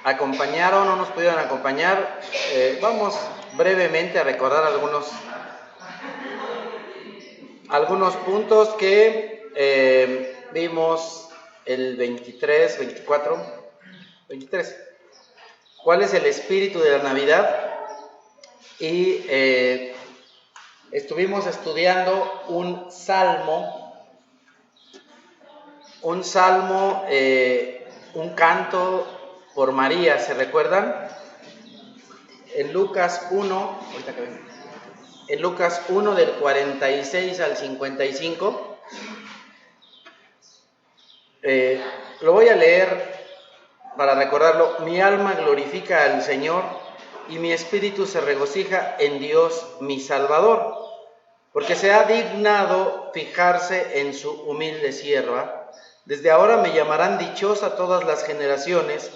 acompañaron o nos pudieron acompañar, vamos brevemente a recordar algunos puntos que vimos el 23, 24, 23. ¿Cuál es el espíritu de la Navidad? Y estuvimos estudiando un salmo, un canto por María, ¿se recuerdan? En Lucas 1, del 46 al 55, lo voy a leer para recordarlo. Mi alma glorifica al Señor y mi espíritu se regocija en Dios mi Salvador, porque se ha dignado fijarse en su humilde sierva. Desde ahora me llamarán dichosa todas las generaciones,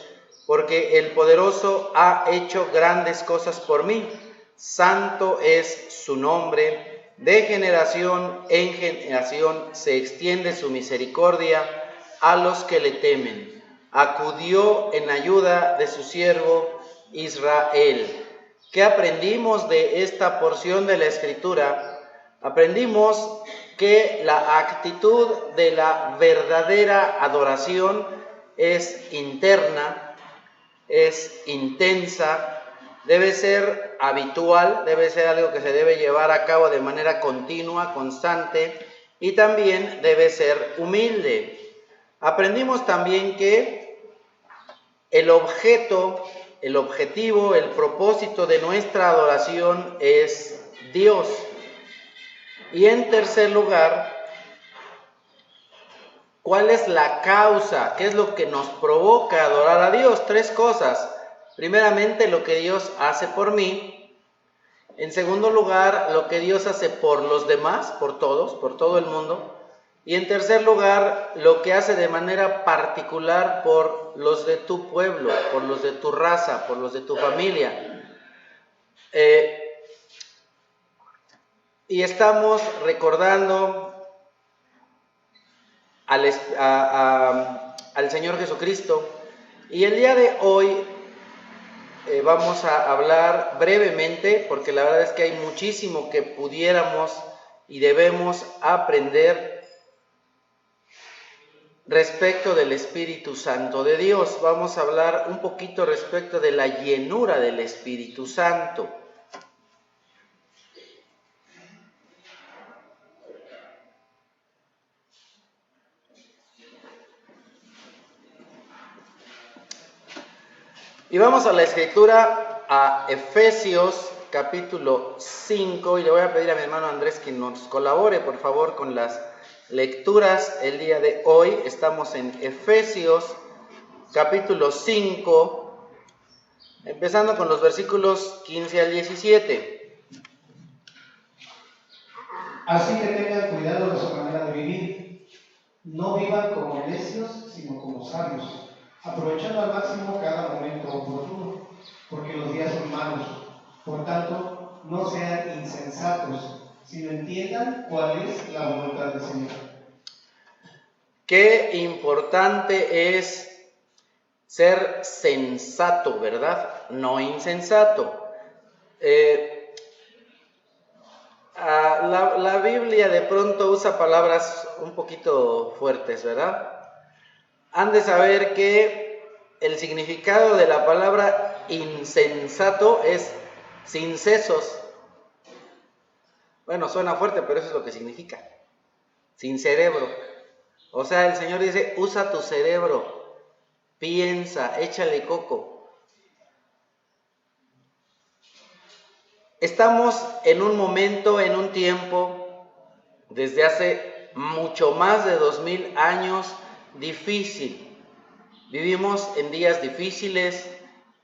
porque el poderoso ha hecho grandes cosas por mí. Santo es su nombre, de generación en generación se extiende su misericordia a los que le temen. Acudió en ayuda de su siervo Israel. ¿Qué aprendimos de esta porción de la Escritura? Aprendimos que la actitud de la verdadera adoración es interna, es intensa, debe ser habitual, debe ser algo que se debe llevar a cabo de manera continua, constante, y también debe ser humilde. Aprendimos también que el objetivo, el propósito de nuestra adoración es Dios. Y en tercer lugar, ¿cuál es la causa? ¿Qué es lo que nos provoca adorar a Dios? Tres cosas. Primeramente, lo que Dios hace por mí. En segundo lugar, lo que Dios hace por los demás, por todos, por todo el mundo. Y en tercer lugar, lo que hace de manera particular por los de tu pueblo, por los de tu raza, por los de tu familia. Y estamos recordando al Señor Jesucristo. Y el día de hoy vamos a hablar brevemente, porque la verdad es que hay muchísimo que pudiéramos y debemos aprender respecto del Espíritu Santo de Dios. Vamos a hablar un poquito respecto de la llenura del Espíritu Santo. Y vamos a la Escritura, a Efesios capítulo 5, y le voy a pedir a mi hermano Andrés que nos colabore por favor con las lecturas el día de hoy. Estamos en Efesios capítulo 5, empezando con los versículos 15 al 17. Así que tengan cuidado de su manera de vivir. No vivan como necios, sino como sabios, aprovechando al máximo cada momento oportuno, porque los días son malos. Por tanto, no sean insensatos, sino entiendan cuál es la voluntad del Señor. Qué importante es ser sensato, ¿verdad? No insensato. La Biblia de pronto usa palabras un poquito fuertes, ¿verdad? Han de saber que el significado de la palabra insensato es sin sesos. Bueno, suena fuerte, pero eso es lo que significa. Sin cerebro. O sea, el Señor dice, usa tu cerebro, piensa, échale coco. Estamos en un momento, en un tiempo, desde hace mucho más de 2000 años, difícil. Vivimos en días difíciles.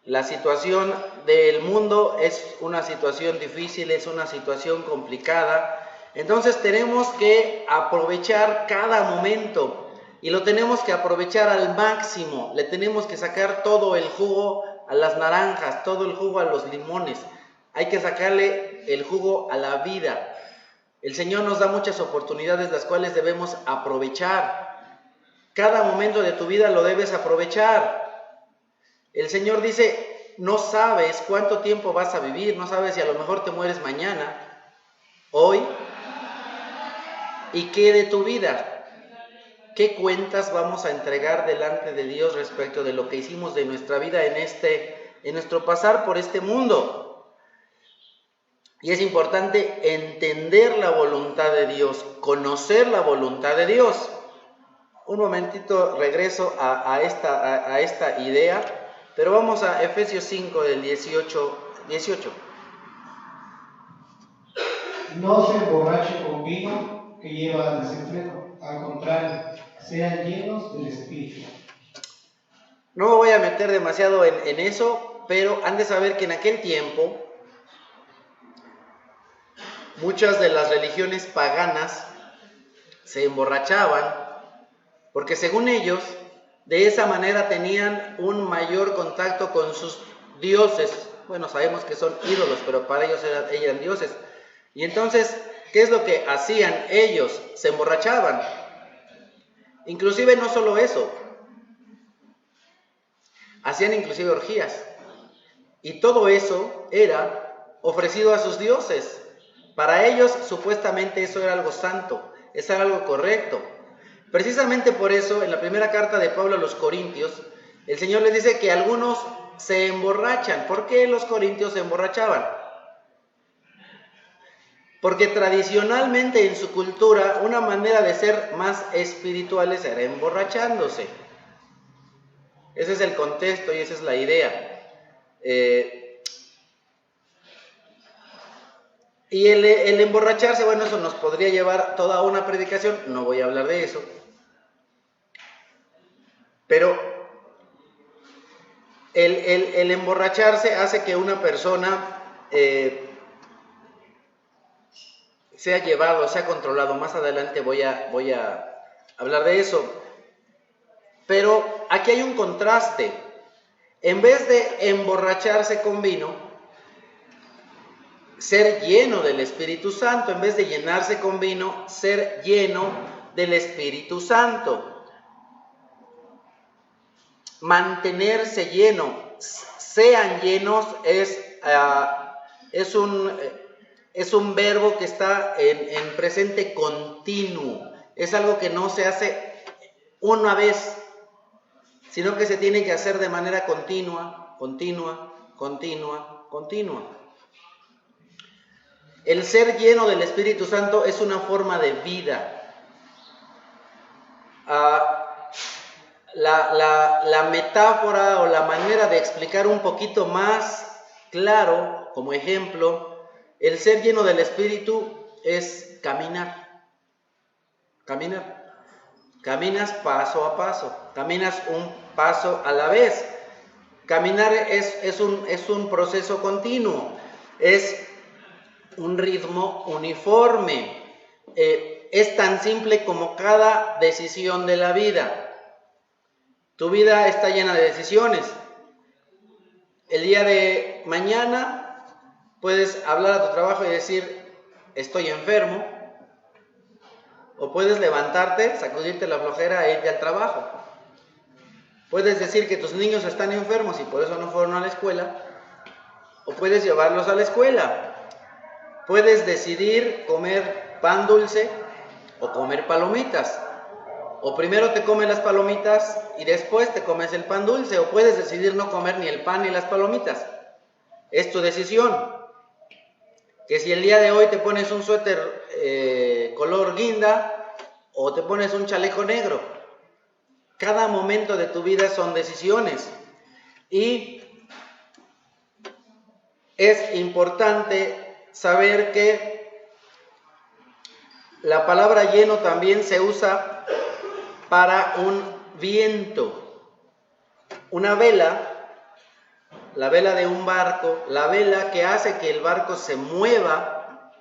La situación del mundo es una situación difícil, es una situación complicada. Entonces tenemos que aprovechar cada momento y lo tenemos que aprovechar al máximo. Le tenemos que sacar todo el jugo a las naranjas, todo el jugo a los limones. Hay que sacarle el jugo a la vida. El Señor nos da muchas oportunidades, las cuales debemos aprovechar. Cada momento de tu vida lo debes aprovechar. El Señor dice, no sabes cuánto tiempo vas a vivir, no sabes si a lo mejor te mueres mañana, hoy, y qué de tu vida. ¿Qué cuentas vamos a entregar delante de Dios respecto de lo que hicimos de nuestra vida en nuestro pasar por este mundo? Y es importante entender la voluntad de Dios, conocer la voluntad de Dios. Un momentito regreso a esta idea, pero vamos a Efesios 5 del 18. No se emborrachen con vino que lleva al desenfreno, al contrario, sean llenos del Espíritu. No me voy a meter demasiado en eso, pero han de saber que en aquel tiempo muchas de las religiones paganas se emborrachaban porque según ellos, de esa manera tenían un mayor contacto con sus dioses. Bueno, sabemos que son ídolos, pero para ellos eran dioses. Y entonces, ¿qué es lo que hacían ellos? Se emborrachaban. Inclusive no solo eso, hacían inclusive orgías. Y todo eso era ofrecido a sus dioses. Para ellos, supuestamente, eso era algo santo, eso era algo correcto. Precisamente por eso, en la primera carta de Pablo a los Corintios, el Señor les dice que algunos se emborrachan. ¿Por qué los corintios se emborrachaban? Porque tradicionalmente en su cultura, una manera de ser más espirituales era emborrachándose. Ese es el contexto y esa es la idea. Y el emborracharse, bueno, eso nos podría llevar toda una predicación, no voy a hablar de eso. Pero el emborracharse hace que una persona sea llevado, sea controlado. Más adelante voy a hablar de eso. Pero aquí hay un contraste. En vez de emborracharse con vino, ser lleno del Espíritu Santo. En vez de llenarse con vino, ser lleno del Espíritu Santo. Mantenerse lleno, sean llenos, es un verbo que está en presente continuo. Es algo que no se hace una vez, sino que se tiene que hacer de manera continua. El ser lleno del Espíritu Santo es una forma de vida. La metáfora o la manera de explicar un poquito más claro, como ejemplo, el ser lleno del Espíritu es caminar. Caminas paso a paso, caminas un paso a la vez. Caminar es un proceso continuo, es un ritmo uniforme. Es tan simple como cada decisión de la vida. Tu vida está llena de decisiones. El día de mañana puedes hablar a tu trabajo y decir, estoy enfermo. O puedes levantarte, sacudirte la flojera e irte al trabajo. Puedes decir que tus niños están enfermos y por eso no fueron a la escuela. O puedes llevarlos a la escuela. Puedes decidir comer pan dulce o comer palomitas. O primero te comes las palomitas y después te comes el pan dulce. O puedes decidir no comer ni el pan ni las palomitas. Es tu decisión. Que si el día de hoy te pones un suéter color guinda o te pones un chaleco negro. Cada momento de tu vida son decisiones. Y es importante saber que la palabra lleno también se usa para un viento. Una vela, la vela de un barco, la vela que hace que el barco se mueva.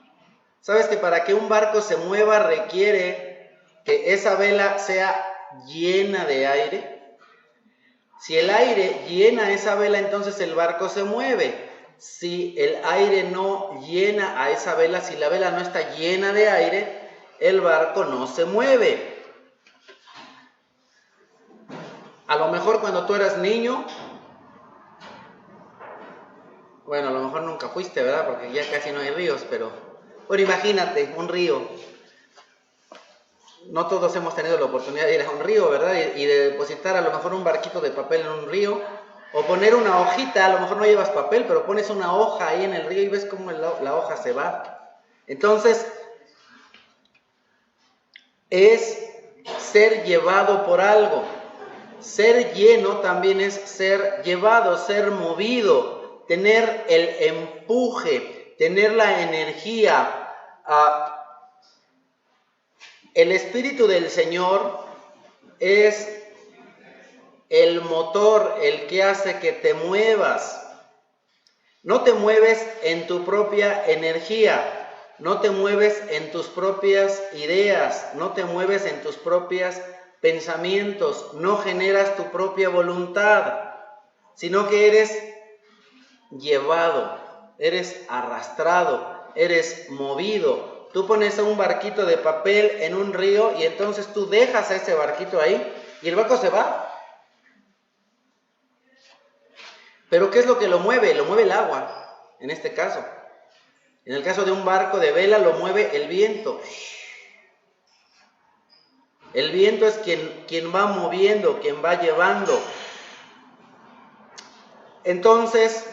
¿Sabes que para que un barco se mueva requiere que esa vela sea llena de aire? Si el aire llena esa vela, entonces el barco se mueve. Si el aire no llena a esa vela, si la vela no está llena de aire, el barco no se mueve. A lo mejor cuando tú eras niño, Bueno, a lo mejor nunca fuiste, ¿verdad? Porque ya casi no hay ríos, pero... Bueno, imagínate, un río. No todos hemos tenido la oportunidad de ir a un río, ¿verdad? Y de depositar a lo mejor un barquito de papel en un río. O poner una hojita, a lo mejor no llevas papel, pero pones una hoja ahí en el río y ves cómo la hoja se va. Entonces, es ser llevado por algo. Ser lleno también es ser llevado, ser movido, tener el empuje, tener la energía. El Espíritu del Señor es el motor, el que hace que te muevas. No te mueves en tu propia energía, no te mueves en tus propias ideas, no te mueves en tus propios pensamientos, no generas tu propia voluntad, sino que eres llevado, eres arrastrado, eres movido. Tú pones un barquito de papel en un río y entonces tú dejas a ese barquito ahí y el barco se va. Pero ¿qué es lo que lo mueve? Lo mueve el agua, en este caso. En el caso de un barco de vela lo mueve el viento. El viento es quien va moviendo, quien va llevando. Entonces,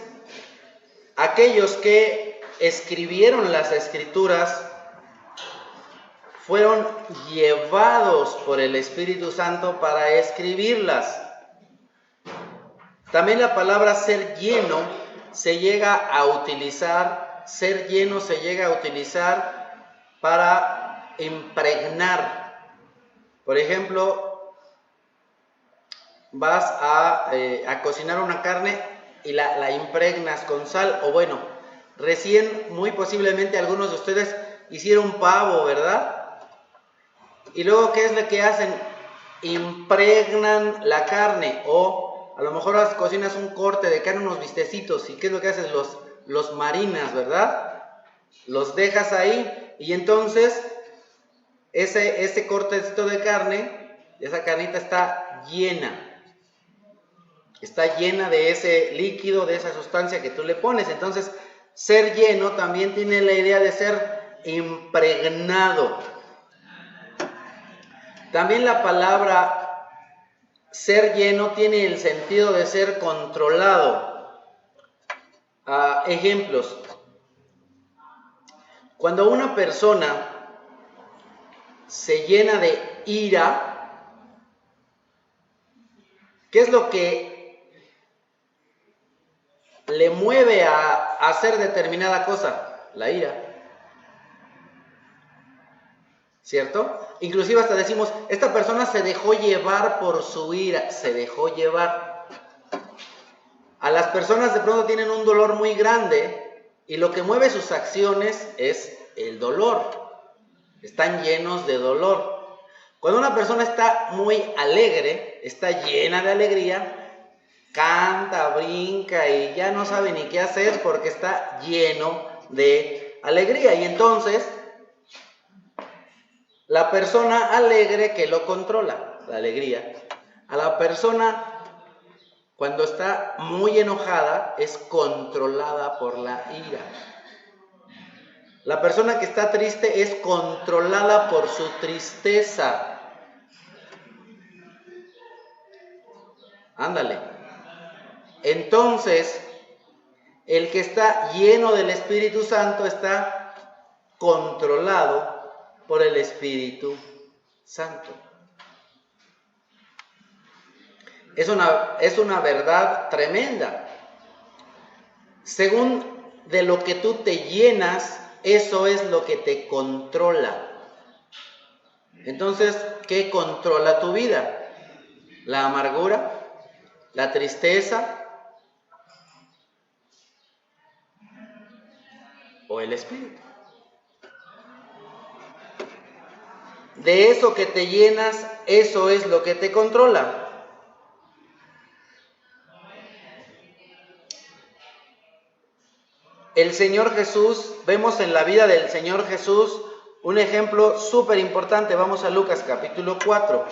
aquellos que escribieron las Escrituras fueron llevados por el Espíritu Santo para escribirlas. También la palabra ser lleno se llega a utilizar, para impregnar. Por ejemplo, vas a cocinar una carne y la impregnas con sal, o bueno, recién muy posiblemente algunos de ustedes hicieron pavo, ¿verdad? Y luego, ¿qué es lo que hacen? Impregnan la carne, o a lo mejor cocinas un corte de carne, unos bistecitos, y ¿qué es lo que haces? Los marinas, ¿verdad? Los dejas ahí, y entonces ese cortecito de carne, esa carnita está llena de ese líquido, de esa sustancia que tú le pones. Entonces, ser lleno también tiene la idea de ser impregnado. También la palabra ser lleno tiene el sentido de ser controlado. Ejemplos. Cuando una persona se llena de ira, ¿qué es lo que le mueve a hacer determinada cosa? La ira. ¿Cierto? Inclusive hasta decimos, esta persona se dejó llevar por su ira, se dejó llevar. A las personas de pronto tienen un dolor muy grande y lo que mueve sus acciones es el dolor. Están llenos de dolor. Cuando una persona está muy alegre, está llena de alegría, canta, brinca y ya no sabe ni qué hacer porque está lleno de alegría. Y entonces, la persona alegre que lo controla, la alegría. A la persona cuando está muy enojada es controlada por la ira. La persona que está triste es controlada por su tristeza. Ándale. Entonces, el que está lleno del Espíritu Santo está controlado por el Espíritu Santo. Es una verdad tremenda. Según de lo que tú te llenas, eso es lo que te controla. Entonces, ¿qué controla tu vida? ¿La amargura? ¿La tristeza? ¿O el espíritu? De eso que te llenas, eso es lo que te controla. El Señor Jesús, vemos en la vida del Señor Jesús un ejemplo súper importante. Vamos a Lucas capítulo 4.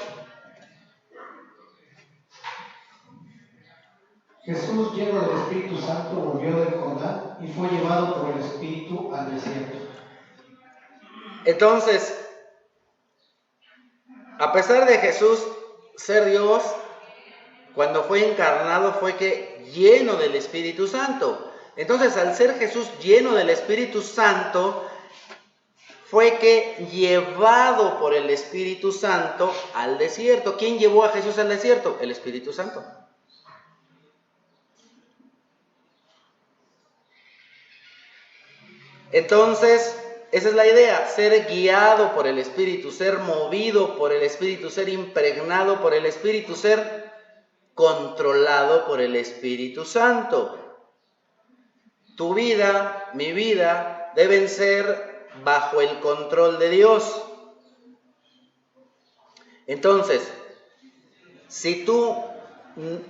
Jesús, lleno del Espíritu Santo, volvió del Jordán y fue llevado por el Espíritu al desierto. Entonces, a pesar de Jesús ser Dios, cuando fue encarnado fue que lleno del Espíritu Santo. Entonces, al ser Jesús lleno del Espíritu Santo, fue que llevado por el Espíritu Santo al desierto. ¿Quién llevó a Jesús al desierto? El Espíritu Santo. Entonces, esa es la idea, ser guiado por el Espíritu, ser movido por el Espíritu, ser impregnado por el Espíritu, ser controlado por el Espíritu Santo. Tu vida, mi vida, deben ser bajo el control de Dios. Entonces, si tú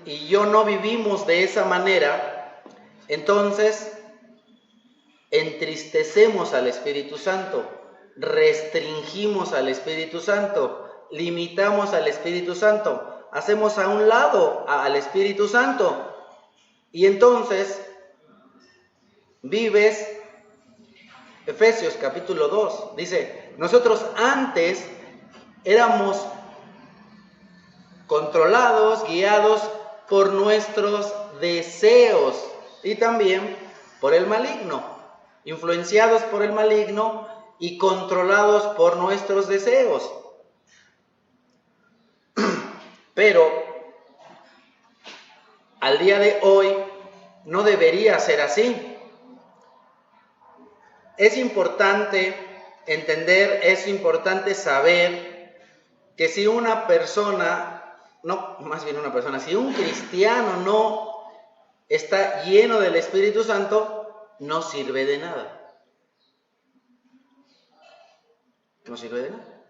y yo no vivimos de esa manera, entonces entristecemos al Espíritu Santo, restringimos al Espíritu Santo, limitamos al Espíritu Santo, hacemos a un lado al Espíritu Santo y entonces vives. Efesios capítulo 2 dice, nosotros antes éramos controlados, guiados por nuestros deseos y también por el maligno, influenciados por el maligno y controlados por nuestros deseos. Pero al día de hoy no debería ser así. Es importante entender, es importante saber que si una persona, si un cristiano no está lleno del Espíritu Santo, no sirve de nada. No sirve de nada.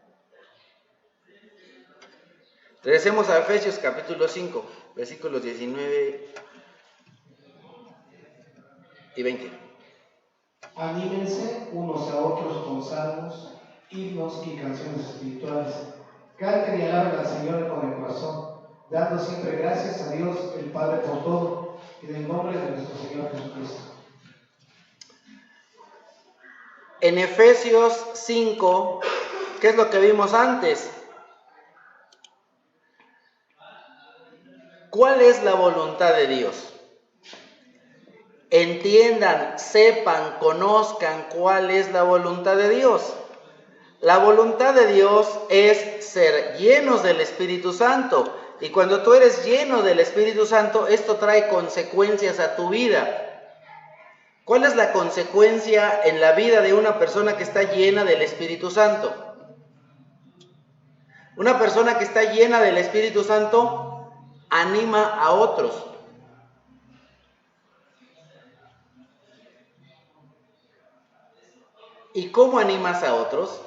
Regresemos a Efesios capítulo 5, versículos 19 y 20. Anímense unos a otros con salmos, himnos y canciones espirituales. Canten y alaben al Señor con el corazón, dando siempre gracias a Dios el Padre por todo, en el nombre de nuestro Señor Jesucristo. En Efesios 5, ¿qué es lo que vimos antes? ¿Cuál es la voluntad de Dios? Entiendan, sepan, conozcan cuál es la voluntad de Dios. La voluntad de Dios es ser llenos del Espíritu Santo. Y cuando tú eres lleno del Espíritu Santo, esto trae consecuencias a tu vida. ¿Cuál es la consecuencia en la vida de una persona que está llena del Espíritu Santo? Una persona que está llena del Espíritu Santo anima a otros. ¿Y cómo animas a otros?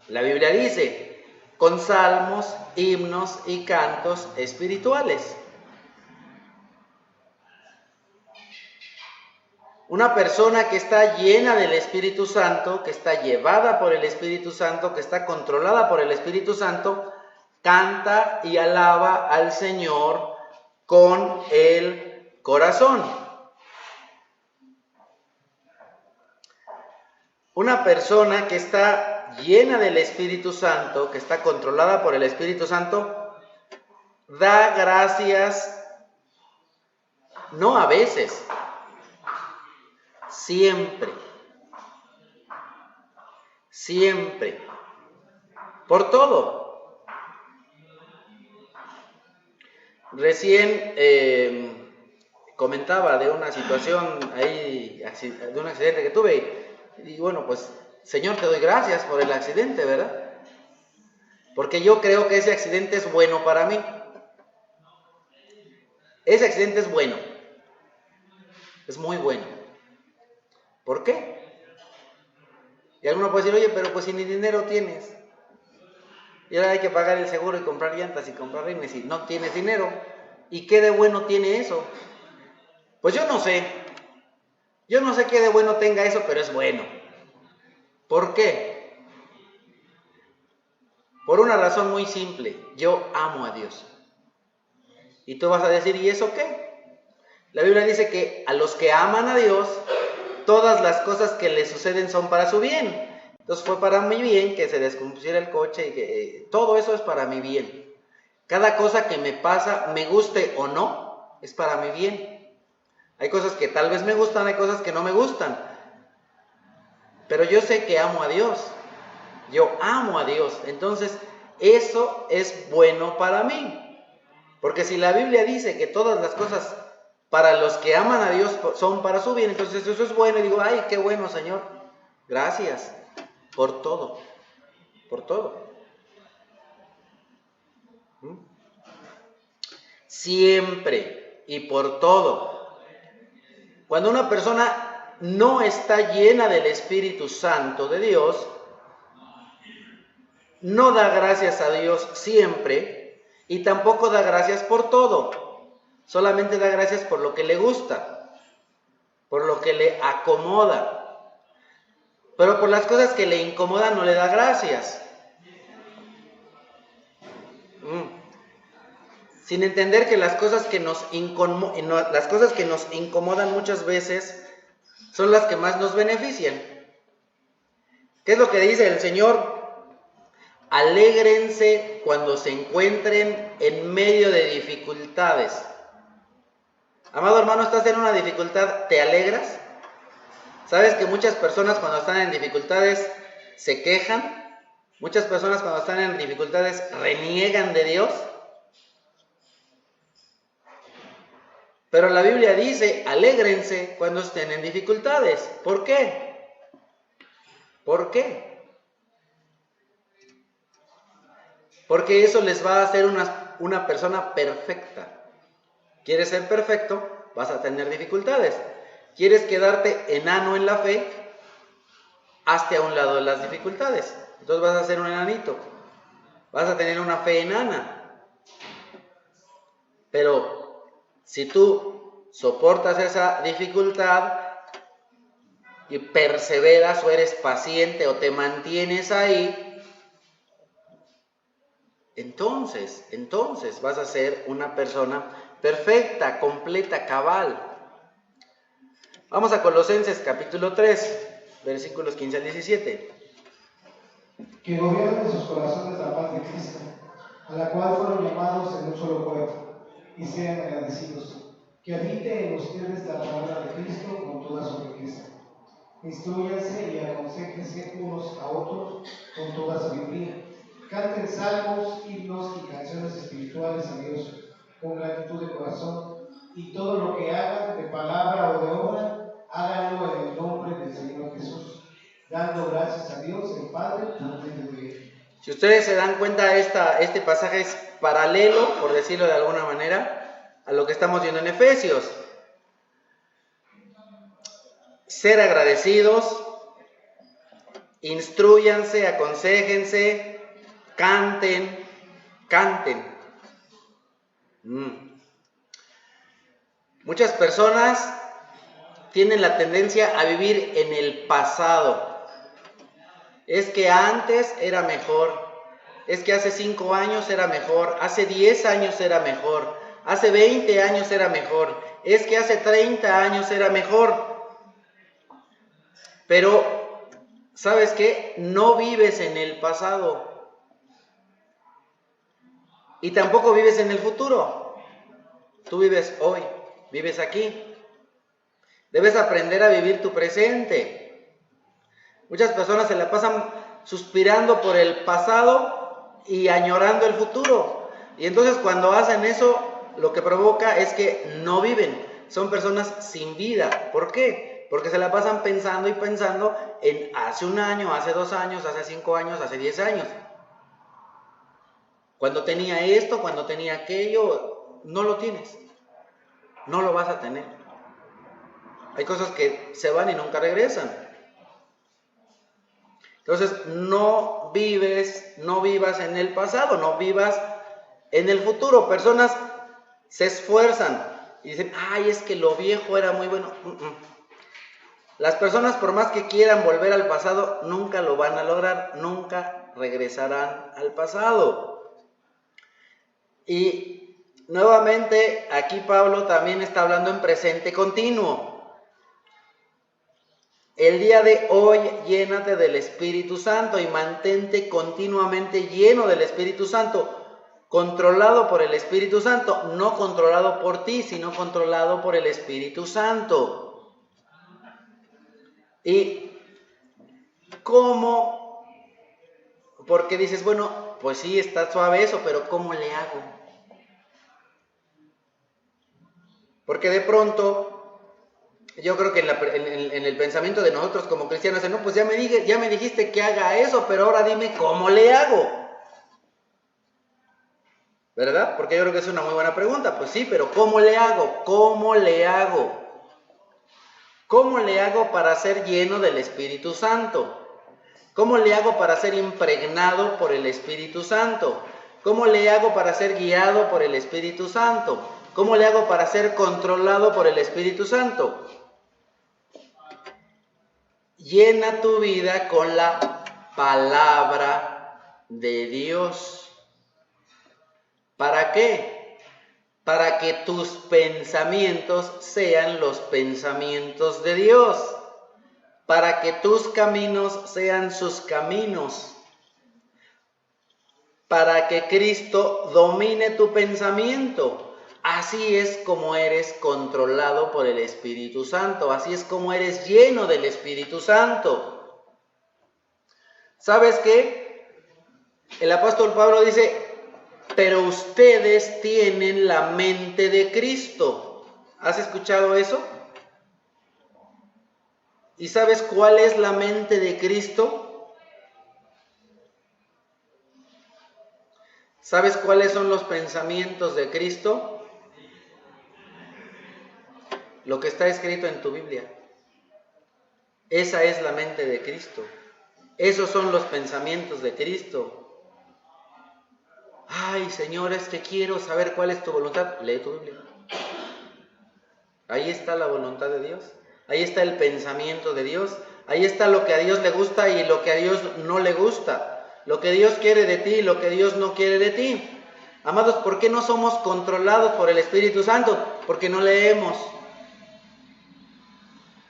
La Biblia dice, con salmos, himnos y cantos espirituales. Una persona que está llena del Espíritu Santo, que está llevada por el Espíritu Santo, que está controlada por el Espíritu Santo, canta y alaba al Señor con el corazón. Una persona que está llena del Espíritu Santo, que está controlada por el Espíritu Santo, da gracias, no a veces, siempre, por todo. Recién comentaba de una situación ahí, de un accidente que tuve. Y bueno, pues, Señor, te doy gracias por el accidente, ¿verdad? Porque yo creo que ese accidente es bueno para mí. Ese accidente es bueno. Es muy bueno. ¿Por qué? Y alguno puede decir, oye, pero pues si ni dinero tienes. Y ahora hay que pagar el seguro y comprar llantas y comprar rines y no tienes dinero. ¿Y qué de bueno tiene eso? Pues yo no sé. Yo no sé qué de bueno tenga eso, pero es bueno. ¿Por qué? Por una razón muy simple. Yo amo a Dios. Y tú vas a decir, ¿y eso qué? La Biblia dice que a los que aman a Dios, todas las cosas que les suceden son para su bien. Entonces fue para mi bien que se descompusiera el coche y que todo eso es para mi bien. Cada cosa que me pasa, me guste o no, es para mi bien. Hay cosas que tal vez me gustan, hay cosas que no me gustan. Pero yo sé que amo a Dios. Yo amo a Dios. Entonces, eso es bueno para mí. Porque si la Biblia dice que todas las cosas para los que aman a Dios son para su bien, entonces eso es bueno. Y digo, ay, qué bueno, Señor. Gracias por todo. Por todo. Siempre y por todo. Cuando una persona no está llena del Espíritu Santo de Dios, no da gracias a Dios siempre y tampoco da gracias por todo. Solamente da gracias por lo que le gusta, por lo que le acomoda. Pero por las cosas que le incomodan no le da gracias. Sin entender que las cosas que nos incomodan muchas veces son las que más nos benefician. ¿Qué es lo que dice el Señor? Alégrense cuando se encuentren en medio de dificultades. Amado hermano, ¿estás en una dificultad? ¿Te alegras? ¿Sabes que muchas personas cuando están en dificultades se quejan? Muchas personas cuando están en dificultades reniegan de Dios. Pero la Biblia dice, alégrense cuando estén en dificultades. ¿Por qué? ¿Por qué? Porque eso les va a hacer una persona perfecta. ¿Quieres ser perfecto? Vas a tener dificultades. ¿Quieres quedarte enano en la fe? Hazte a un lado de las dificultades. Entonces vas a ser un enanito. Vas a tener una fe enana. Pero si tú soportas esa dificultad y perseveras o eres paciente o te mantienes ahí, entonces vas a ser una persona perfecta, completa, cabal. Vamos a Colosenses capítulo 3, versículos 15 al 17. Que gobiernen en sus corazones la paz de Cristo, a la cual fueron llamados en un solo cuerpo, y sean agradecidos. Que habite en ustedes la palabra de Cristo con toda su riqueza. Instrúyanse y aconséjense unos a otros con toda sabiduría. Canten salmos, himnos y canciones espirituales a Dios con gratitud de corazón, y todo lo que hagan de palabra o de obra, háganlo en el nombre del Señor Jesús, dando gracias a Dios el Padre por medio de Él. Si ustedes se dan cuenta, este pasaje es paralelo, por decirlo de alguna manera, a lo que estamos viendo en Efesios. Ser agradecidos, instrúyanse, aconséjense, canten. Muchas personas tienen la tendencia a vivir en el pasado. Es que antes era mejor, es que hace 5 años era mejor, hace 10 años era mejor, hace 20 años era mejor, es que hace 30 años era mejor. Pero, ¿sabes qué? No vives en el pasado. Y tampoco vives en el futuro. Tú vives hoy, vives aquí. Debes aprender a vivir tu presente. Muchas personas se la pasan suspirando por el pasado y añorando el futuro. Y entonces cuando hacen eso, lo que provoca es que no viven. Son personas sin vida. ¿Por qué? Porque se la pasan pensando y pensando en hace 1 año, hace 2 años, hace 5 años, hace 10 años. Cuando tenía esto, cuando tenía aquello, no lo tienes. No lo vas a tener. Hay cosas que se van y nunca regresan. Entonces, no vivas en el pasado, no vivas en el futuro. Personas se esfuerzan y dicen, ay, es que lo viejo era muy bueno. Las personas, por más que quieran volver al pasado, nunca lo van a lograr, nunca regresarán al pasado. Y Nuevamente, aquí Pablo también está hablando en presente continuo. El día de hoy, llénate del Espíritu Santo y mantente continuamente lleno del Espíritu Santo, controlado por el Espíritu Santo, no controlado por ti, sino controlado por el Espíritu Santo. ¿Y cómo? Porque dices, bueno, pues sí, está suave eso, pero ¿cómo le hago? Porque de pronto, yo creo que en el pensamiento de nosotros como cristianos, no, pues ya me dijiste que haga eso, pero ahora dime cómo le hago. ¿Verdad? Porque yo creo que es una muy buena pregunta. Pues sí, pero ¿cómo le hago? ¿Cómo le hago? ¿Cómo le hago para ser lleno del Espíritu Santo? ¿Cómo le hago para ser impregnado por el Espíritu Santo? ¿Cómo le hago para ser guiado por el Espíritu Santo? ¿Cómo le hago para ser controlado por el Espíritu Santo? Llena tu vida con la palabra de Dios. ¿Para qué? Para que tus pensamientos sean los pensamientos de Dios. Para que tus caminos sean sus caminos. Para que Cristo domine tu pensamiento. Así es como eres controlado por el Espíritu Santo. Así es como eres lleno del Espíritu Santo. ¿Sabes qué? El apóstol Pablo dice, pero ustedes tienen la mente de Cristo. ¿Has escuchado eso? ¿Y sabes cuál es la mente de Cristo? ¿Sabes cuáles son los pensamientos de Cristo? Lo que está escrito en tu Biblia. Esa es la mente de Cristo. Esos son los pensamientos de Cristo. Ay, Señor, es que quiero saber cuál es tu voluntad. Lee tu Biblia. Ahí está la voluntad de Dios. Ahí está el pensamiento de Dios. Ahí está lo que a Dios le gusta y lo que a Dios no le gusta. Lo que Dios quiere de ti y lo que Dios no quiere de ti. Amados, ¿por qué no somos controlados por el Espíritu Santo? Porque no leemos.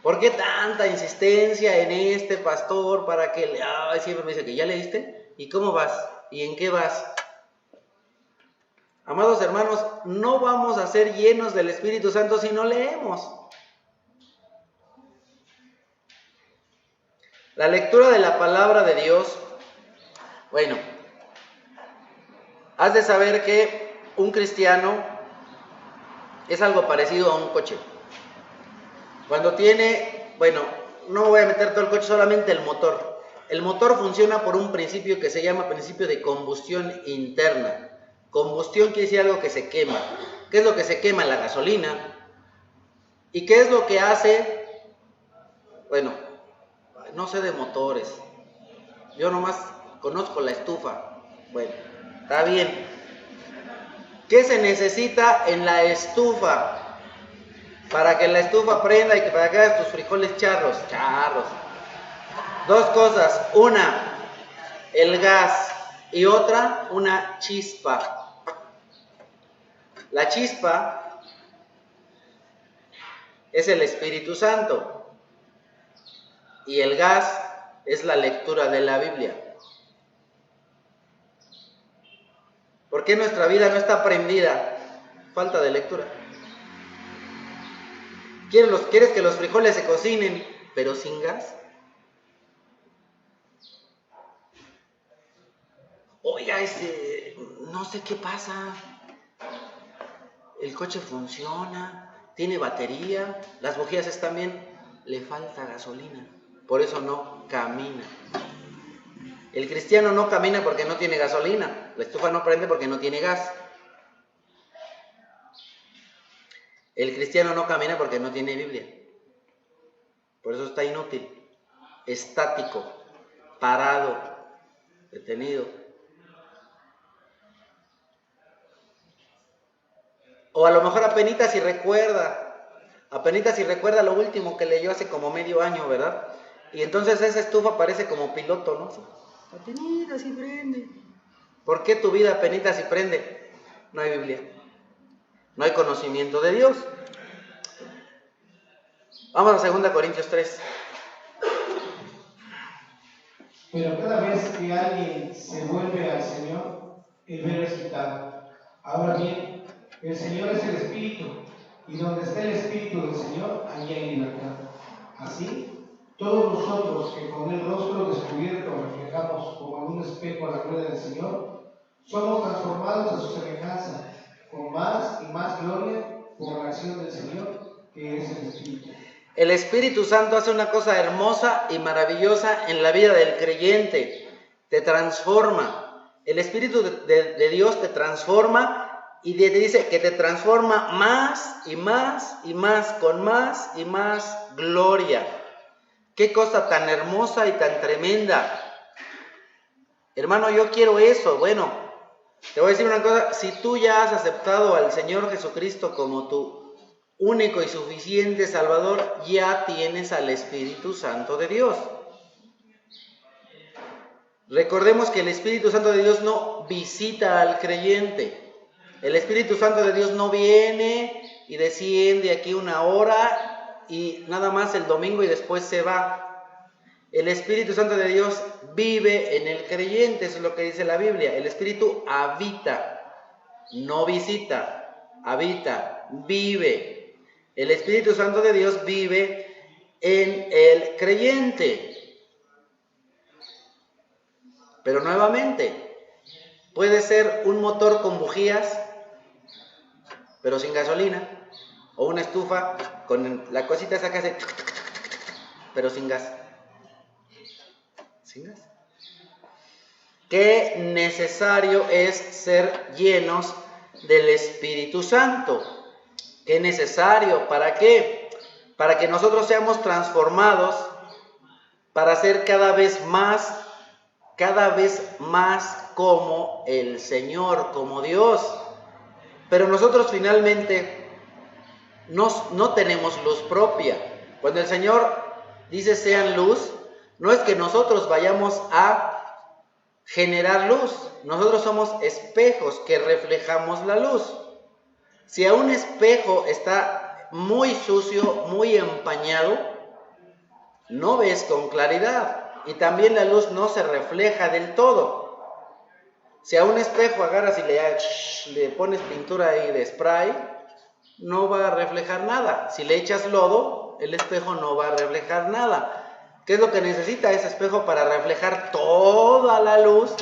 ¿Por qué tanta insistencia en este pastor para que siempre me dice que ya leíste? ¿Y cómo vas? ¿Y en qué vas? Amados hermanos, no vamos a ser llenos del Espíritu Santo si no leemos. La lectura de la palabra de Dios, bueno, has de saber que un cristiano es algo parecido a un coche. Cuando tiene, no voy a meter todo el coche, solamente el motor. El motor funciona por un principio que se llama principio de combustión interna. Combustión quiere decir algo que se quema. ¿Qué es lo que se quema? La gasolina. ¿Y qué es lo que hace? Bueno, no sé de motores. Yo nomás conozco la estufa. Bueno, está bien. ¿Qué se necesita en la estufa? Para que la estufa prenda y que para que hagas tus frijoles charros. Dos cosas. Una, el gas. Y otra, una chispa. La chispa es el Espíritu Santo. Y el gas es la lectura de la Biblia. ¿Por qué nuestra vida no está prendida? Falta de lectura. ¿Quieres que los frijoles se cocinen, pero sin gas? Oiga, no sé qué pasa. El coche funciona, tiene batería, las bujías están bien, le falta gasolina. Por eso no camina. El cristiano no camina porque no tiene gasolina. La estufa no prende porque no tiene gas. El cristiano no camina porque no tiene Biblia. Por eso está inútil, estático, parado, detenido. O a lo mejor apenitas si recuerda lo último que leyó hace como medio año, ¿verdad? Y entonces esa estufa parece como piloto, ¿no? Apenitas si prende. ¿Por qué tu vida apenitas si prende? No hay Biblia. no hay conocimiento de Dios. Vamos a 2 Corintios 3. Pero cada vez que alguien se vuelve al Señor, el velo es quitado. Ahora bien, el Señor es el Espíritu, y donde está el Espíritu del Señor, allí hay libertad. Así, todos nosotros que con el rostro descubierto reflejamos como en un espejo la gloria del Señor, somos transformados a su semejanza, con más y más gloria por la acción del Señor, que es el Espíritu. El Espíritu Santo hace una cosa hermosa y maravillosa en la vida del creyente. Te transforma. El Espíritu de Dios te transforma y te dice que te transforma más y más y más, con más y más gloria. Qué cosa tan hermosa y tan tremenda. Hermano, yo quiero eso. Bueno, te voy a decir una cosa. Si tú ya has aceptado al Señor Jesucristo como tu único y suficiente Salvador, ya tienes al Espíritu Santo de Dios. Recordemos que el Espíritu Santo de Dios no visita al creyente. El Espíritu Santo de Dios no viene y desciende aquí una hora y nada más el domingo y después se va. El Espíritu Santo de Dios vive en el creyente, eso es lo que dice la Biblia. El Espíritu habita, no visita, habita, vive. El Espíritu Santo de Dios vive en el creyente. Pero nuevamente, puede ser un motor con bujías, pero sin gasolina, o una estufa con la cosita esa que hace, pero sin gas. Sin gas. Qué necesario es ser llenos del Espíritu Santo. Qué necesario, ¿para qué? Para que nosotros seamos transformados, para ser cada vez más como el Señor, como Dios. Pero nosotros finalmente no tenemos luz propia. Cuando el Señor dice sean luz, no es que nosotros vayamos a generar luz. Nosotros somos espejos que reflejamos la luz. Si a un espejo está muy sucio, muy empañado, no ves con claridad y también la luz no se refleja del todo. Si a un espejo agarras y le pones pintura ahí de spray, no va a reflejar nada. Si le echas lodo, el espejo no va a reflejar nada. ¿Qué es lo que necesita ese espejo para reflejar toda la luz?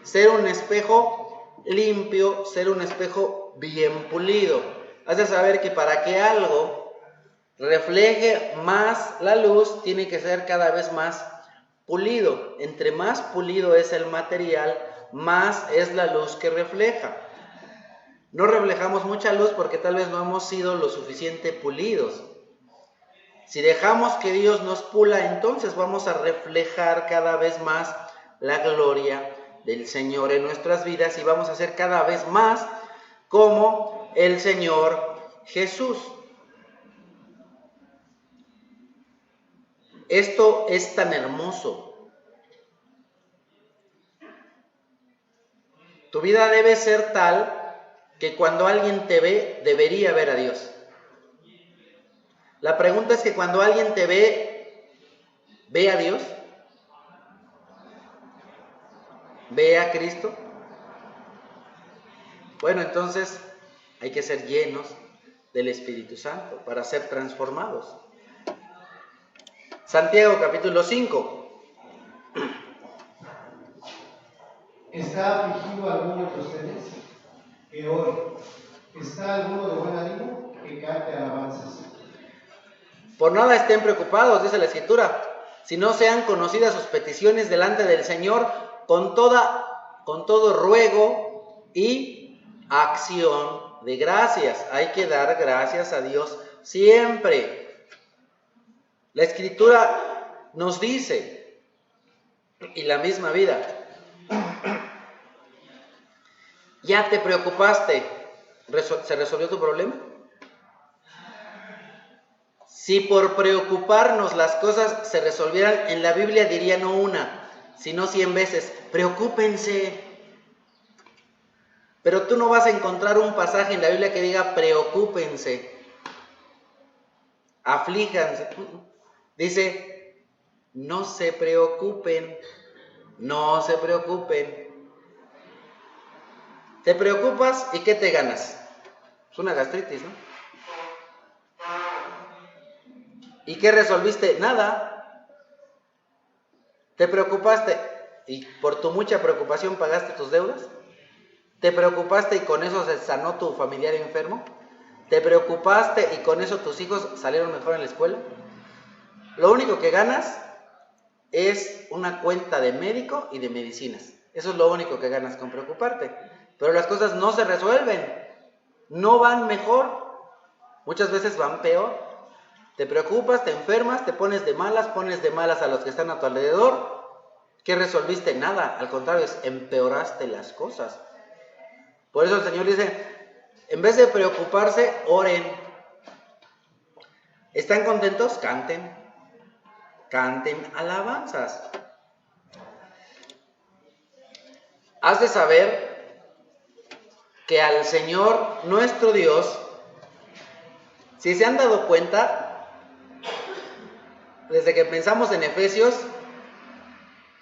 Ser un espejo limpio, ser un espejo bien pulido. Has de saber que para que algo refleje más la luz, tiene que ser cada vez más pulido. Entre más pulido es el material, más es la luz que refleja. No reflejamos mucha luz porque tal vez no hemos sido lo suficiente pulidos. Si dejamos que Dios nos pula, entonces vamos a reflejar cada vez más la gloria del Señor en nuestras vidas y vamos a ser cada vez más como el Señor Jesús. Esto es tan hermoso. Tu vida debe ser tal que cuando alguien te ve, debería ver a Dios. La pregunta es que cuando alguien te ve, ¿ve a Dios? ¿Ve a Cristo? Bueno, entonces hay que ser llenos del Espíritu Santo para ser transformados. Santiago capítulo 5. ¿Está afligido alguno de ustedes? Que ore. ¿Está alguno de buen ánimo? Que cante alabanzas. Por nada estén preocupados, dice la Escritura, si no sean conocidas sus peticiones delante del Señor con todo ruego y acción de gracias. Hay que dar gracias a Dios siempre. La Escritura nos dice, y la misma vida, ¿ya te preocupaste? ¿Se resolvió tu problema? Si por preocuparnos las cosas se resolvieran, en la Biblia diría no una, sino 100 veces, preocúpense. Pero tú no vas a encontrar un pasaje en la Biblia que diga preocúpense, aflíjanse. Dice, no se preocupen, no se preocupen. Te preocupas y ¿qué te ganas? Es una gastritis, ¿no? ¿Y qué resolviste? Nada. Te preocupaste y por tu mucha preocupación pagaste tus deudas. ¿Te preocupaste y con eso se sanó tu familiar enfermo? ¿Te preocupaste y con eso tus hijos salieron mejor en la escuela? Lo único que ganas es una cuenta de médico y de medicinas. Eso es lo único que ganas con preocuparte. Pero las cosas no se resuelven, no van mejor, muchas veces van peor. Te preocupas, te enfermas, te pones de malas a los que están a tu alrededor. ¿Qué resolviste? Nada, al contrario, empeoraste las cosas. Por eso el Señor dice, en vez de preocuparse, oren. ¿Están contentos? Canten alabanzas. Has de saber que al Señor nuestro Dios, si se han dado cuenta, desde que pensamos en Efesios,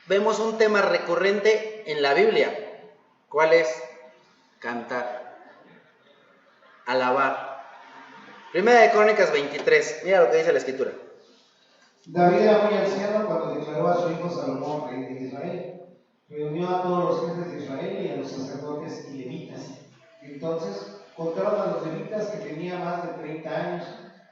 vemos un tema recurrente en la Biblia. ¿Cuál es? Cantar, alabar. Primera de Crónicas 23, mira lo que dice la Escritura. David era muy anciano cuando declaró a su hijo Salomón, rey de Israel. Reunió a todos los jefes de Israel y a los sacerdotes y levitas. Entonces contaron a los levitas que tenían más de 30 años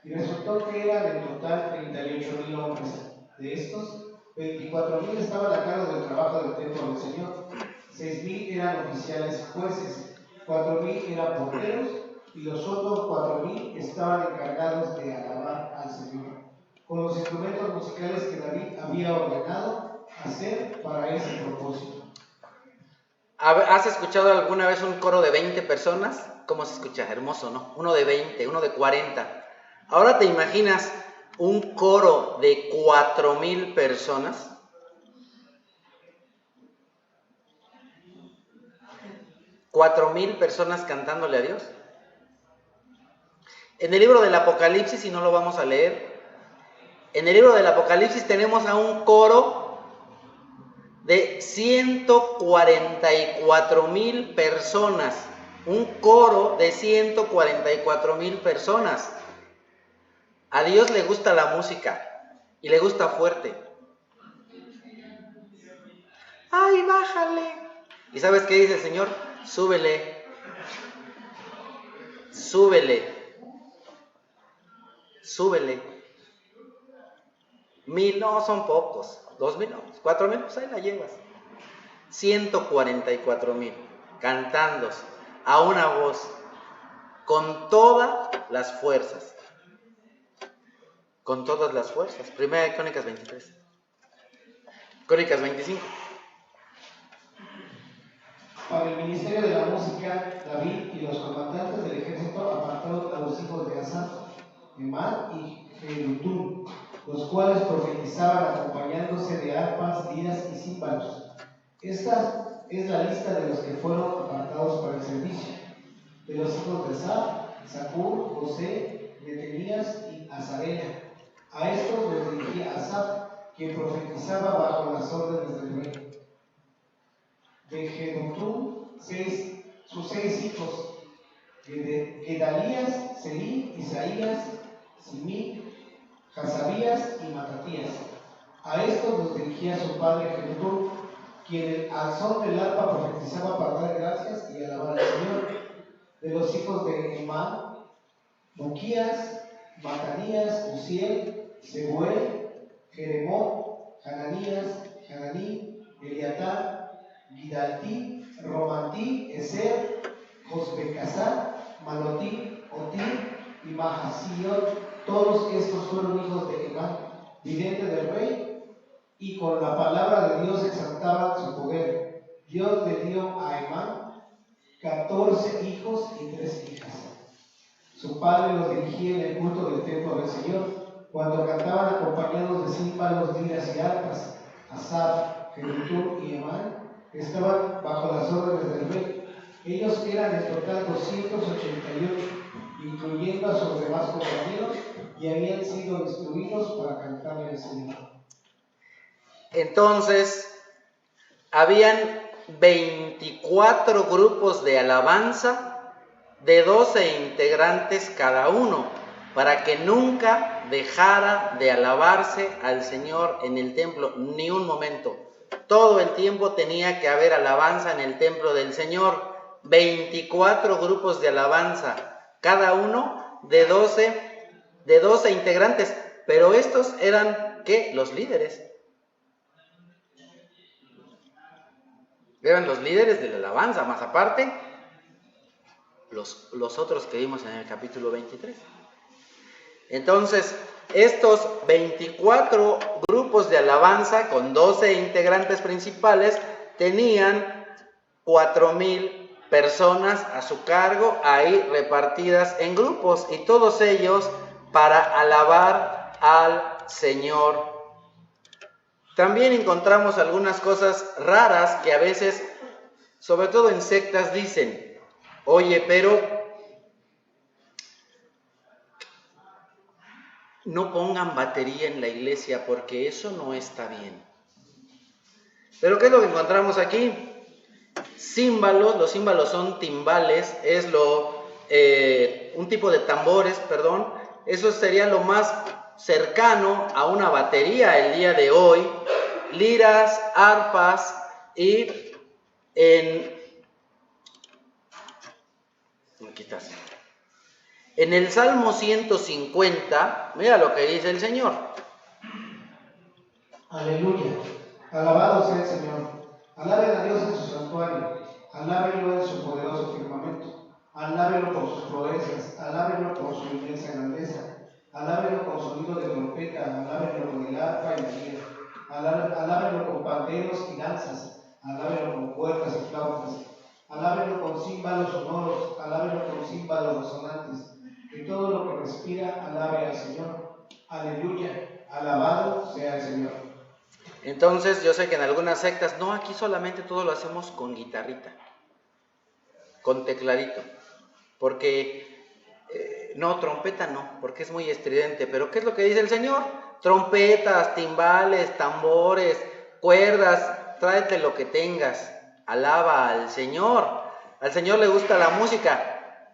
y resultó que eran en total 38,000 hombres. De estos, 24,000 estaban a cargo del trabajo del templo del Señor, 6,000 eran oficiales jueces, 4,000 eran porteros y los otros 4,000 estaban encargados de alabar al Señor con los instrumentos musicales que David había ordenado hacer para ese propósito. ¿Has escuchado alguna vez un coro de 20 personas? ¿Cómo se escucha? Hermoso, ¿no? Uno de 20, uno de 40. Ahora te imaginas un coro de 4,000 personas. ¿4,000 personas cantándole a Dios? En el libro del Apocalipsis, si no lo vamos a leer, en el libro del Apocalipsis tenemos a un coro de 144,000 personas. Un coro de 144,000 personas. A Dios le gusta la música y le gusta fuerte. ¡Ay, bájale! ¿Y sabes qué dice el Señor? Súbele. Súbele. Súbele. 1,000 no son pocos. 2,000 no, 4,000, pues ahí la llevas. 144,000 cantando a una voz con todas las fuerzas. Con todas las fuerzas. Primera de Crónicas 23. Crónicas 25. Para el ministerio de la música, David y los comandantes del ejército apartaron a los hijos de Asaf, Emán y Jedutún, los cuales profetizaban acompañándose de arpas, liras y címbalos. Esta es la lista de los que fueron apartados para el servicio. De los hijos de Asaf, Zacur, José, Netenías y Azarela. A estos los dirigía Asaf, quien profetizaba bajo las órdenes del rey. De Jedutún, sus 6 hijos, Gedalías, Seí, Isaías, Simí, Hasabías y Matatías. A estos los dirigía su padre Jedutún, quien al son del arpa profetizaba para dar gracias y alabar al Señor. De los hijos de Emán, Buquías, Matanías, Uziel, Zebuel, Jeremot, Hananías, Hananí, Eliatá, Gidaltí, Romantí, Eser, Josbecasá, Malotí, Otí y Mahasiot. Todos estos fueron hijos de Emán, vidente del rey, y con la palabra de Dios exaltaban su poder. Dios le dio a Emán 14 hijos y 3 hijas. Su padre los dirigía en el culto del templo del Señor, cuando cantaban acompañados de címbalos, liras y arpas. Asaf, Jedutún y Emán estaban bajo las órdenes del rey. Ellos eran en total 288, incluyendo a sus demás compañeros, y habían sido instruidos para cantarle al Señor. Entonces, habían 24 grupos de alabanza de 12 integrantes cada uno, para que nunca dejara de alabarse al Señor en el templo, ni un momento. Todo el tiempo tenía que haber alabanza en el templo del Señor. 24 grupos de alabanza, cada uno de 12 integrantes, pero estos eran, ¿qué? Los líderes. Eran los líderes de la alabanza, más aparte, los otros que vimos en el capítulo 23. Entonces, estos 24 grupos de alabanza con 12 integrantes principales tenían 4,000 personas a su cargo, ahí repartidas en grupos, y todos ellos para alabar al Señor. También encontramos algunas cosas raras que a veces, sobre todo en sectas, dicen: oye, pero no pongan batería en la iglesia porque eso no está bien. Pero ¿qué es lo que encontramos aquí? Címbalos, los címbalos son timbales, es un tipo de tambores, perdón. Eso sería lo más cercano a una batería el día de hoy. Liras, arpas y en el Salmo 150, mira lo que dice el Señor. Aleluya, alabado sea el Señor. Alaben a Dios en su santuario, alábenlo en su poderoso firmamento, alábenlo por sus proezas, alábenlo por su inmensa grandeza, alábenlo con sonido de trompeta, alábenlo con el arpa y la lira, alábenlo con panderos y danzas, alábenlo con cuerdas y flautas, alábenlo con címbalos sonoros, alábenlo con címbalos resonantes, y todo lo que respira alabe al Señor. Aleluya, alabado sea el Señor. Entonces, yo sé que en algunas sectas, no, aquí solamente todo lo hacemos con guitarrita, con tecladito, porque no, trompeta no, porque es muy estridente. Pero ¿qué es lo que dice el Señor? Trompetas, timbales, tambores, cuerdas, tráete lo que tengas, alaba al Señor. Al Señor le gusta la música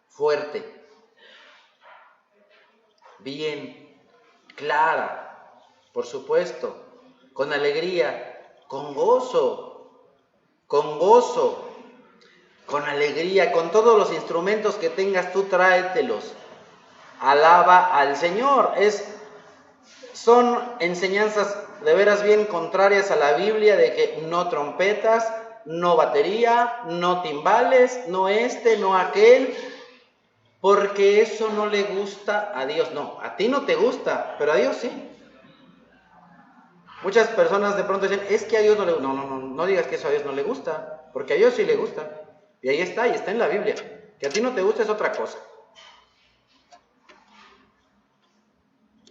fuerte, bien, clara, por supuesto, con alegría, con gozo, con alegría, con todos los instrumentos que tengas, tú tráetelos. Alaba al Señor. Son enseñanzas de veras bien contrarias a la Biblia, de que no trompetas, no batería, no timbales, no no aquel, porque eso no le gusta a Dios. No, a ti no te gusta, pero a Dios sí. Muchas personas de pronto dicen, es que a Dios no le gusta. No digas que eso a Dios no le gusta, porque a Dios sí le gusta. Y ahí está, y está en la Biblia. Que a ti no te gusta es otra cosa.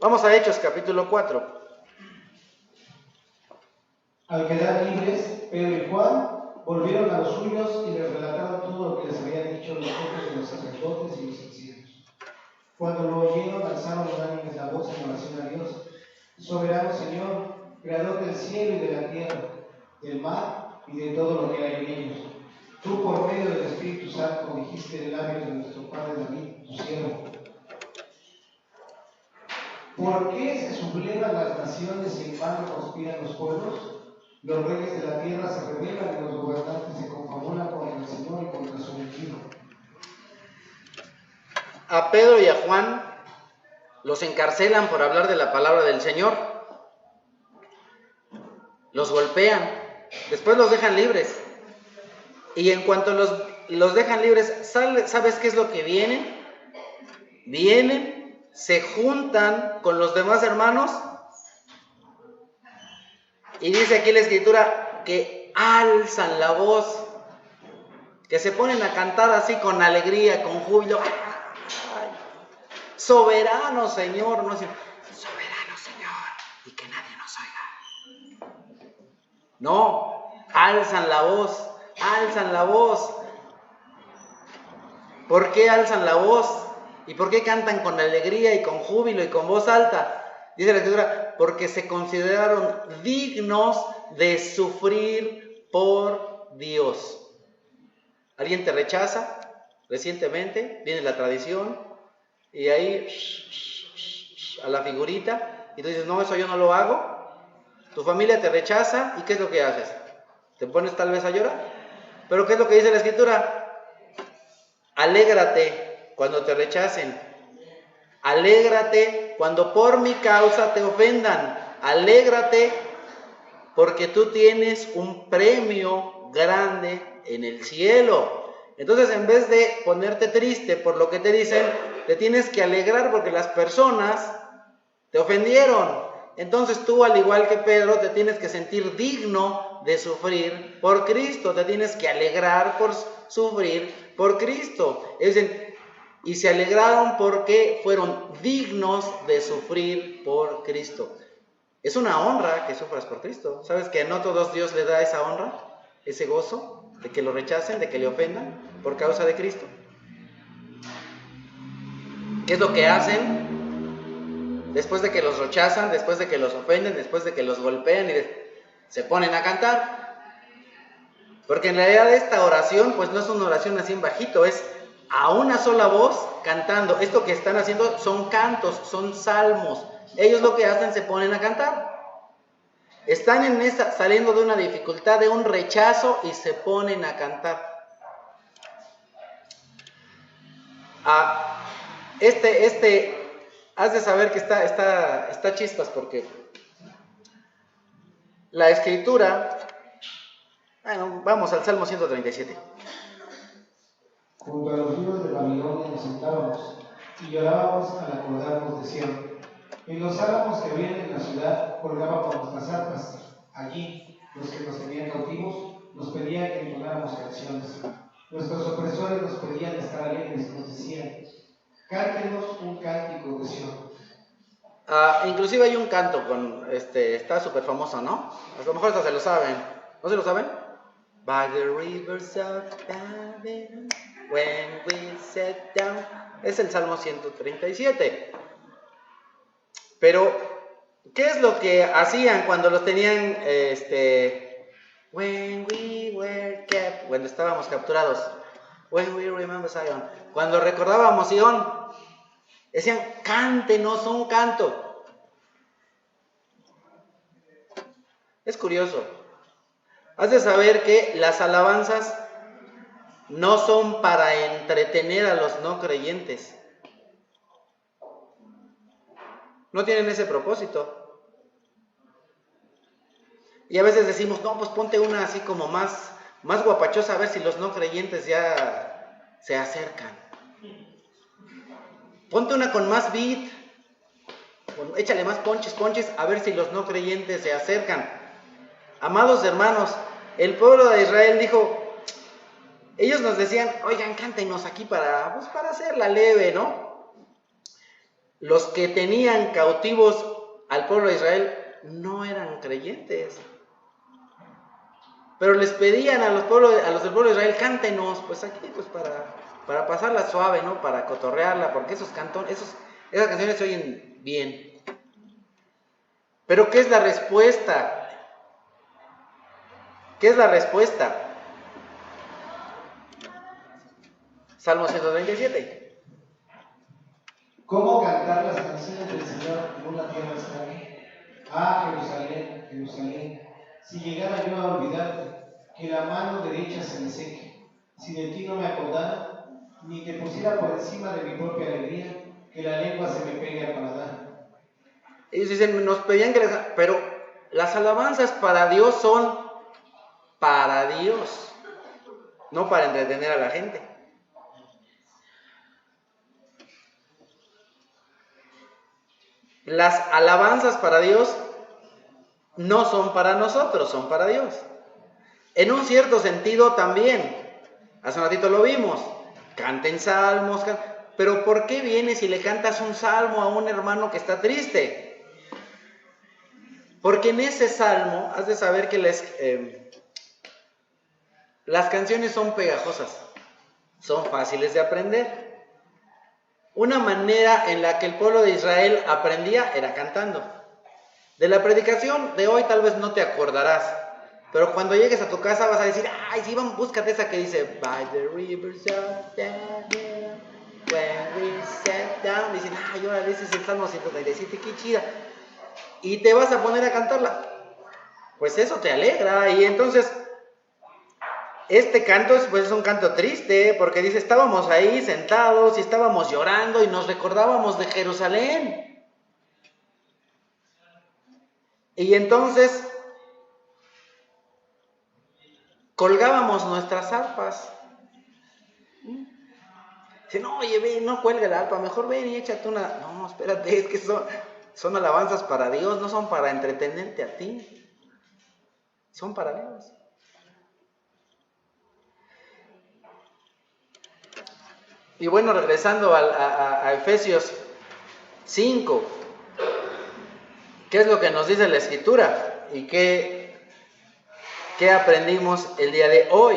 Vamos a Hechos, capítulo 4. Al quedar libres, Pedro y Juan volvieron a los suyos y les relataron todo lo que les habían dicho los jefes de los sacerdotes y los ancianos. Cuando lo oyeron, alzaron unánimes la voz en oración a Dios. Soberano Señor, creador del cielo y de la tierra, del mar y de todo lo que hay en ellos. Tú, por medio del Espíritu Santo, dijiste en labios de nuestro padre David, tu siervo: ¿por qué se sublevan las naciones y en vano conspiran los pueblos? Los reyes de la tierra se rebelan y los gobernantes se confabulan contra el Señor y contra su ungido. A Pedro y a Juan los encarcelan por hablar de la palabra del Señor. Los golpean, después los dejan libres. Y en cuanto los dejan libres, ¿sabes qué es lo que vienen? Vienen, se juntan con los demás hermanos, y dice aquí la Escritura que alzan la voz, que se ponen a cantar así con alegría, con júbilo. ¡Ay! Soberano Señor, no, soberano Señor, y que nadie nos oiga. No, alzan la voz alzan la voz. ¿Por qué alzan la voz? ¿Y por qué cantan con alegría y con júbilo y con voz alta? Dice la Escritura, porque se consideraron dignos de sufrir por Dios. ¿Alguien te rechaza? Recientemente viene la tradición y ahí a la figurita y tú dices, no, eso yo no lo hago. Tu familia te rechaza y ¿qué es lo que haces? ¿Te pones tal vez a llorar? Pero ¿qué es lo que dice la Escritura? Alégrate cuando te rechacen. Alégrate cuando por mi causa te ofendan. Alégrate porque tú tienes un premio grande en el cielo. Entonces, en vez de ponerte triste por lo que te dicen, te tienes que alegrar porque las personas te ofendieron. Entonces tú, al igual que Pedro, te tienes que sentir digno de sufrir por Cristo. Te tienes que alegrar por sufrir por Cristo. Es decir, y se alegraron porque fueron dignos de sufrir por Cristo. Es una honra que sufras por Cristo. ¿Sabes que no todos Dios le da esa honra, ese gozo de que lo rechacen, de que le ofendan por causa de Cristo? ¿Qué es lo que hacen después de que los rechazan, después de que los ofenden, después de que los golpean y se ponen a cantar? Porque en realidad esta oración pues no es una oración así en bajito, es a una sola voz cantando. Esto que están haciendo son cantos, son salmos. Ellos lo que hacen, se ponen a cantar. Están saliendo de una dificultad, de un rechazo y se ponen a cantar. Has de saber que está chispas porque la Escritura, bueno, vamos al Salmo 137. Junto a los ríos de Babilonia nos sentábamos y llorábamos al acordarnos de Sión. En los álamos que había en la ciudad colgábamos nuestras arpas. Allí, los que nos tenían cautivos nos pedían que entonáramos canciones. Nuestros opresores nos pedían estar alegres, nos decían, cántenos un cántico de Sión. Inclusive hay un canto está súper famoso, ¿no? A lo mejor hasta se lo saben. ¿No se lo saben? By the rivers of Babylon, when we sat down. Es el Salmo 137. Pero, ¿qué es lo que hacían cuando los tenían, when we were kept, cuando estábamos capturados? When we remember Zion. Cuando recordábamos Sion, decían, cántenos un canto. Es curioso. Has de saber que las alabanzas no son para entretener a los no creyentes. No tienen ese propósito. Y a veces decimos, no, pues ponte una así como más guapachosa, a ver si los no creyentes ya se acercan. Ponte una con más beat, échale más ponches, a ver si los no creyentes se acercan. Amados hermanos, el pueblo de Israel dijo, ellos nos decían, oigan, cántenos aquí para hacerla leve, ¿no? Los que tenían cautivos al pueblo de Israel no eran creyentes. Pero les pedían a los del pueblo de Israel, cántenos, pues aquí, pues para pasarla suave, ¿no? Para cotorrearla, porque esas canciones se oyen bien. Pero ¿qué es la respuesta? ¿Qué es la respuesta? Salmo 137. ¿Cómo cantar las canciones del Señor en una tierra extraña? Ah, Jerusalén, Jerusalén, si llegara yo a olvidarte, que la mano derecha se me seque, si de ti no me acordara, ni te pusiera por encima de mi propia alegría, que la lengua se me pegue al paladar. Ellos dicen, nos pedían que pero las alabanzas para Dios son para Dios, no para entretener a la gente. Las alabanzas para Dios no son para nosotros, son para Dios. En un cierto sentido también, hace un ratito lo vimos, canten salmos, pero ¿por qué vienes y le cantas un salmo a un hermano que está triste? Porque en ese salmo has de saber que Las canciones son pegajosas, son fáciles de aprender. Una manera en la que el pueblo de Israel aprendía era cantando. De la predicación de hoy tal vez no te acordarás, pero cuando llegues a tu casa vas a decir, ay, sí, vamos, búscate esa que dice, by the rivers of Judea, when we sat down. Dicen, ay, ahora ese es el Salmo 137, qué chida. Y te vas a poner a cantarla. Pues eso te alegra. Y entonces, este canto pues, es un canto triste, porque dice, estábamos ahí sentados y estábamos llorando y nos recordábamos de Jerusalén. Y entonces colgábamos nuestras arpas. Dice, no, oye, ven, no cuelga el arpa, mejor ven y échate una. No, espérate, es que son alabanzas para Dios, no son para entretenerte a ti. Son para Dios. Y bueno, regresando a Efesios 5, ¿qué es lo que nos dice la Escritura? ¿Y qué aprendimos el día de hoy?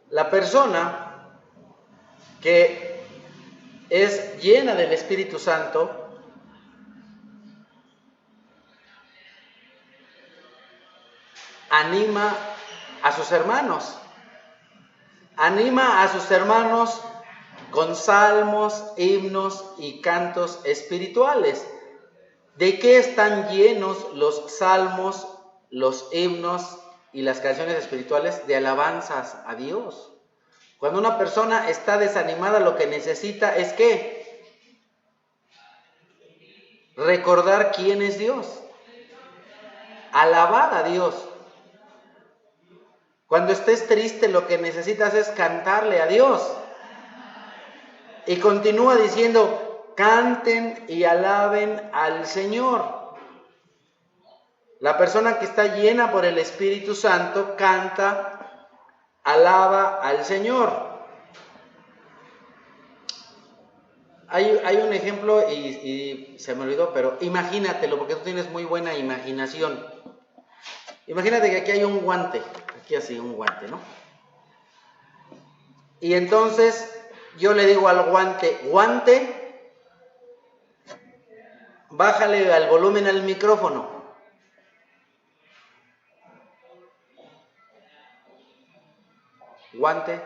La persona que es llena del Espíritu Santo anima a sus hermanos. Anima a sus hermanos con salmos, himnos y cantos espirituales. ¿De qué están llenos los salmos, los himnos y las canciones espirituales? De alabanzas a Dios. Cuando una persona está desanimada, lo que necesita es ¿qué? Recordar quién es Dios. Alabar a Dios. Cuando estés triste, lo que necesitas es cantarle a Dios. Y continúa diciendo, canten y alaben al Señor. La persona que está llena por el Espíritu Santo canta, alaba al Señor. Hay un ejemplo y se me olvidó, pero imagínatelo, porque tú tienes muy buena imaginación. Imagínate que aquí hay un guante, aquí así un guante, ¿no? Y entonces yo le digo al guante, guante, bájale al volumen al micrófono. Guante.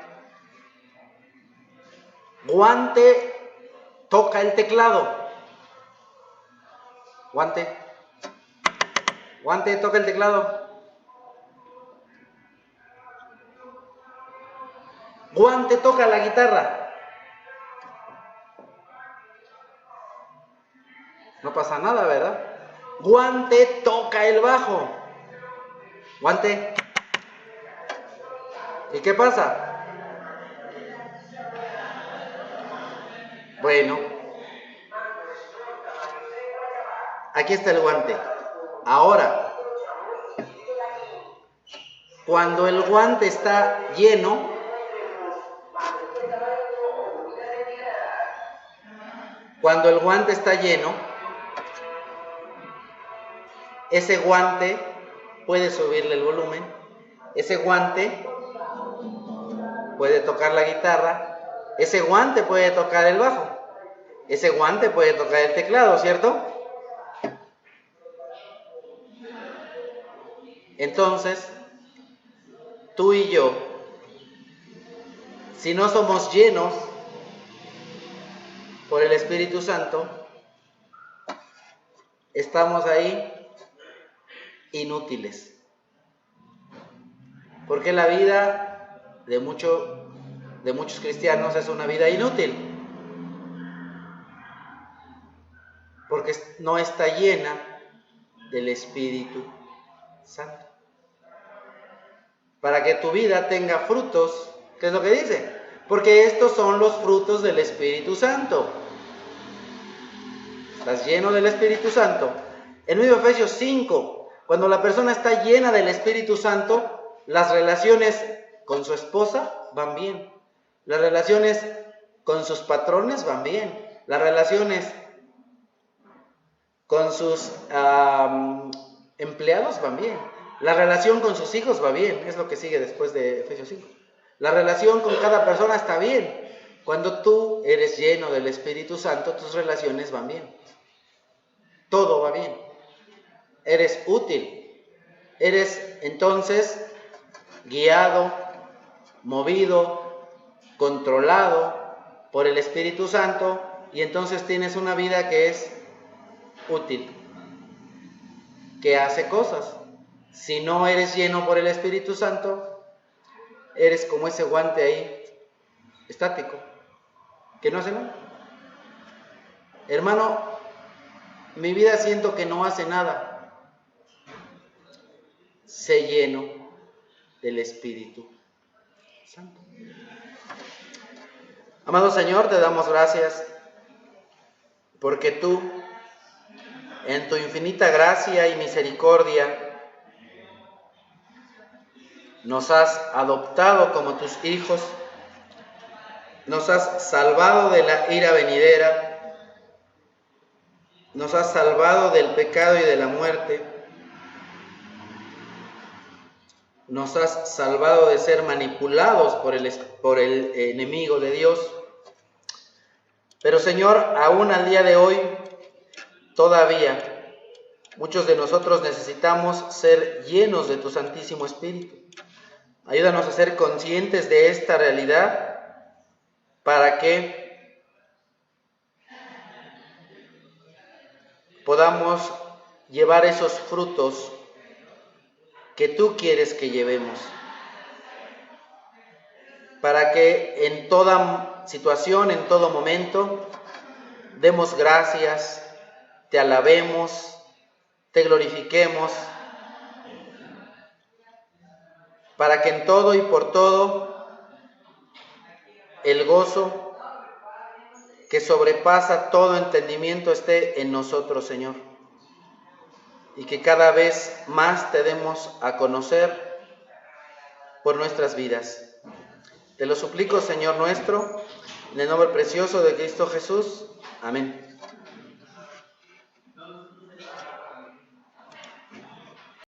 Guante, toca el teclado. Guante. Guante, toca el teclado. Guante, toca la guitarra. No pasa nada, ¿verdad? Guante, toca el bajo. Guante. ¿Y qué pasa? Bueno, aquí está el guante. Ahora, cuando el guante está lleno, ese guante puede subirle el volumen, ese guante puede tocar la guitarra, ese guante puede tocar el bajo, ese guante puede tocar el teclado, ¿cierto? Entonces, tú y yo, si no somos llenos por el Espíritu Santo, estamos ahí inútiles. Porque la vida de muchos cristianos es una vida inútil. Porque no está llena del Espíritu Santo. Para que tu vida tenga frutos, ¿qué es lo que dice? Porque estos son los frutos del Espíritu Santo. Estás lleno del Espíritu Santo. En el mismo Efesios 5, cuando la persona está llena del Espíritu Santo, las relaciones con su esposa van bien. Las relaciones con sus patrones van bien. Las relaciones con sus empleados van bien. La relación con sus hijos va bien, es lo que sigue después de Efesios 5. La relación con cada persona está bien. Cuando tú eres lleno del Espíritu Santo, tus relaciones van bien. Todo va bien. Eres útil. Eres entonces guiado, movido, controlado por el Espíritu Santo, y entonces tienes una vida que es útil, que hace cosas. Si no eres lleno por el Espíritu Santo, eres como ese guante ahí, estático, que no hace nada. Hermano, mi vida siento que no hace nada. Sé lleno del Espíritu Santo. Amado Señor, te damos gracias porque tú, en tu infinita gracia y misericordia, nos has adoptado como tus hijos, nos has salvado de la ira venidera, nos has salvado del pecado y de la muerte, nos has salvado de ser manipulados por el enemigo de Dios. Pero Señor, aún al día de hoy, todavía, muchos de nosotros necesitamos ser llenos de tu Santísimo Espíritu. Ayúdanos a ser conscientes de esta realidad para que podamos llevar esos frutos que tú quieres que llevemos. Para que en toda situación, en todo momento, demos gracias, te alabemos, te glorifiquemos, para que en todo y por todo el gozo que sobrepasa todo entendimiento esté en nosotros, Señor, y que cada vez más te demos a conocer por nuestras vidas. Te lo suplico, Señor nuestro, en el nombre precioso de Cristo Jesús. Amén.